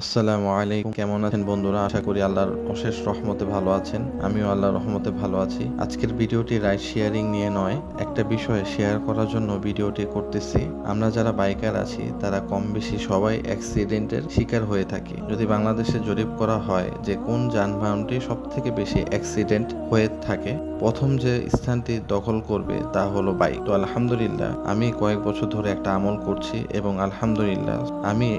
আসসালামু আলাইকুম। কেমন আছেন বন্ধুরা? আশা করি আল্লাহর অশেষ রহমতে ভালো আছেন। আমিও আল্লাহর রহমতে ভালো আছি। আজকের ভিডিওটি রাইড শেয়ারিং নিয়ে নয়, একটা বিষয়ে শেয়ার করার জন্য ভিডিওটি করতেছি। আমরা যারা বাইকার আছি তারা কম বেশি সবাই অ্যাক্সিডেন্টের শিকার হয়ে থাকি। যদি বাংলাদেশে জরিপ করা হয় যে কোন যানবাহনটি সব থেকে বেশি অ্যাক্সিডেন্ট হয়ে থাকে, প্রথম যে স্থানটি দখল করবে তা হলো বাইক। তো আলহামদুলিল্লাহ আমি কয়েক বছর ধরে একটা আমল করছি এবং আলহামদুলিল্লাহ আমি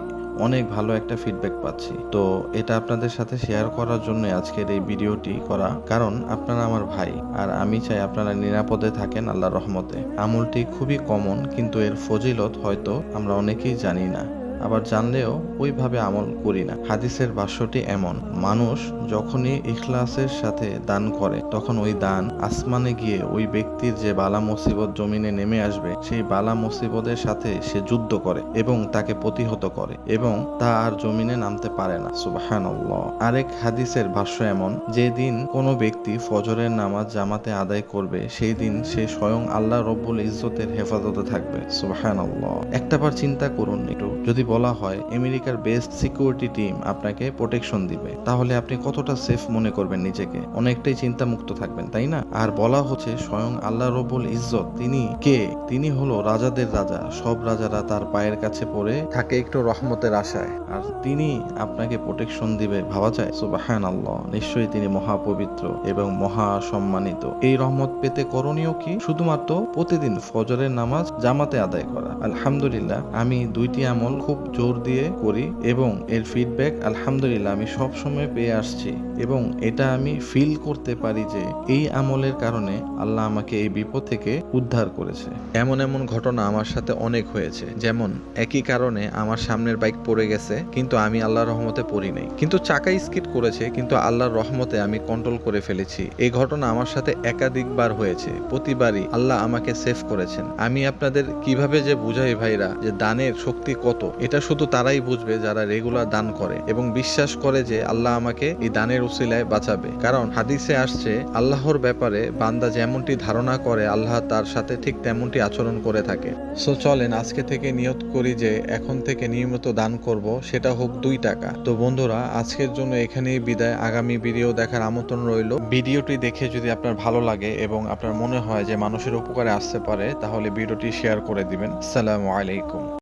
অনেক ভালো একটা ফিডব্যাক পাচ্ছি। তো এটা আপনাদের সাথে শেয়ার করার জন্য আজকের এই ভিডিওটি করা, কারণ আপনারা আমার ভাই আর আমি চাই আপনারা নিরাপদে থাকেন আল্লাহর রহমতে। আমলটি খুবই কমন, কিন্তু এর ফজিলত হয়তো আমরা অনেকেই জানি না, আবার জানলেও ওইভাবে আমল করি না। হাদিসের ভাষ্যটি এমন: মানুষ যখনই ইখলাসের সাথে দান করে তখন ওই দান আসমানে গিয়ে ওই ব্যক্তির যে বালা মুসিবত জমিনে নেমে আসবে সেই বালা মুসিবতের সাথে সে যুদ্ধ করে এবং তাকে প্রতিহত করে এবং তা আর জমিনে নামতে পারে না। সুবহানাল্লাহ। আরেক হাদিসের ভাষ্য এমন: যে দিন কোনো ব্যক্তি ফজরের নামাজ জামাতে আদায় করবে সেই দিন সে স্বয়ং আল্লাহ রব্বুল ইজ্জতের হেফাজতে থাকবে। সুবহানাল্লাহ। একটাবার চিন্তা করুন একটু, যদি বলা হয় আমেরিকার বেস্ট সিকিউরিটি টিম আপনাকে প্রোটেকশন দিবে, তাহলে আপনি কতটা সেফ মনে করবেন নিজেকে? অনেকটাই চিন্তামুক্ত থাকবেন, তাই না? আর বলা হচ্ছে স্বয়ং আল্লাহ রব্বুল ইজ্জত, তিনি কে? তিনি হলো রাজাদের রাজা। সব রাজারা তার পায়ের কাছে পড়ে থাকে একটু রহমতের আশায়, আর তিনি আপনাকে প্রোটেকশন দিবে, ভাবা যায়? সুবহানাল্লাহ। নিশ্চয়ই তিনি মহাপবিত্র এবং মহা সম্মানিত। এই রহমত পেতে করণীয় কি? শুধুমাত্র প্রতিদিন ফজরের নামাজ জামাতে আদায় করা। আলহামদুলিল্লাহ আমি দুইটি আমল খুব জোর দিয়ে করি এবং এর ফিডব্যাক আলহামদুলিল্লাহ আমি সব সময় পেয়ে আসছি এবং এটা আমি ফিল করতে পারি যে এই আমলের কারণে আল্লাহ আমাকে এই বিপদ থেকে উদ্ধার করেছে। এমন এমন ঘটনা আমার সাথে অনেক হয়েছে, যেমন একই কারণে আমার সামনের বাইক পড়ে গেছে, কিন্তু আমি আল্লাহর রহমতে পড়ি নাই, কিন্তু চাকা স্কিড করেছে, কিন্তু আল্লাহর রহমতে আমি কন্ট্রোল করে ফেলেছি। এই ঘটনা আমার সাথে একাধিকবার হয়েছে, প্রতিবারই আল্লাহ আমাকে সেভ করেছেন। আমি আপনাদের কিভাবে যে বুঝাই ভাইরা যে দানের শক্তি কত, এটা শুধু তারাই বুঝবে যারা রেগুলার দান করে এবং বিশ্বাস করে যে আল্লাহ আমাকে এই দানের উসিলায় বাঁচাবে। কারণ হাদিসে আসছে আল্লাহর ব্যাপারে বান্দা যেমনটি ধারণা করে আল্লাহ তার সাথে ঠিক তেমনটি আচরণ করে থাকে। সো চলেন আজকে থেকে নিয়ত করি যে এখন থেকে নিয়মিত দান করব, সেটা হোক 2 টাকা। তো বন্ধুরা আজকের জন্য এখানেই বিদায়। আগামী ভিডিও দেখার আমন্ত্রণ রইল। ভিডিওটি দেখে যদি আপনার ভালো লাগে এবং আপনার মনে হয় যে মানুষের উপকারে আসতে পারে, তাহলে ভিডিওটি শেয়ার করে দিবেন। আসসালামু আলাইকুম।